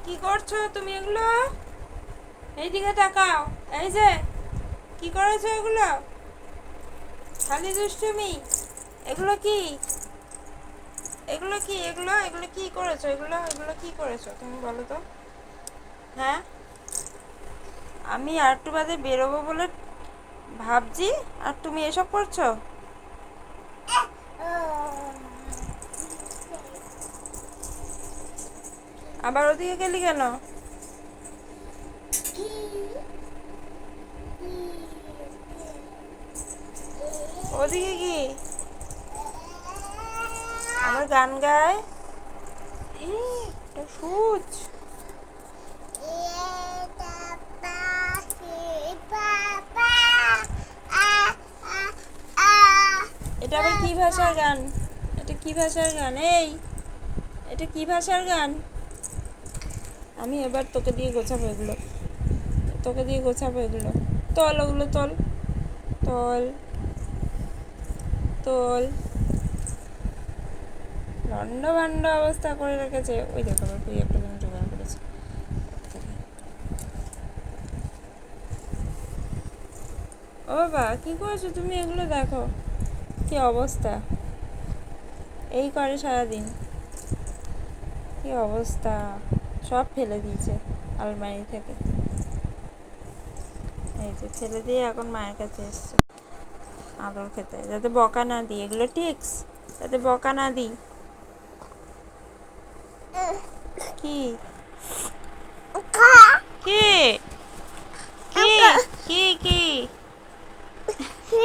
কি করছো তুমি এগুলো? এইদিকে তাকাও। এই যে কি করেছো এগুলো? খালি দুষ্টুমি। এগুলো কি? এগুলো কি? এগুলো এগুলো কি করেছো? এগুলো এগুলো কি করেছো তুমি বলো তো? হ্যাঁ, আমি আর একটু বাদে বেরোবো বলে ভাবছি, আর তুমি এসব করছো? আবার ওদিকে গেলি কেন? ওদিকে কি আমার গান গায়? এটা সুচ। এটা আবার কি ভাষার গান? এটা কি ভাষার গান? এটা কি ভাষার গান? আমি এবার তোকে দিয়ে গোছাবো এগুলো। তোকে দিয়ে গোছাবো এগুলো। তোল ওগুলো, তোল তোল তোল। লন্ড ভন্ড অবস্থা করে রেখেছে। ওই দেখো আবার তুই একটা জিনিস জোগাড় করেছে। ও বাবা, কি করেছো তুমি এগুলো? দেখো কি অবস্থা। এই করে সারাদিন। কি অবস্থা, সব ফেলে দিয়েছে আলমারি থেকে। এই যে ফেলে দিয়ে এখন মায়ের কাছে এসছে আদর খেতে, যাতে বকা না দিই। এগুলো টিক্স, যাতে বকা না দিই। কি কি কি কি কি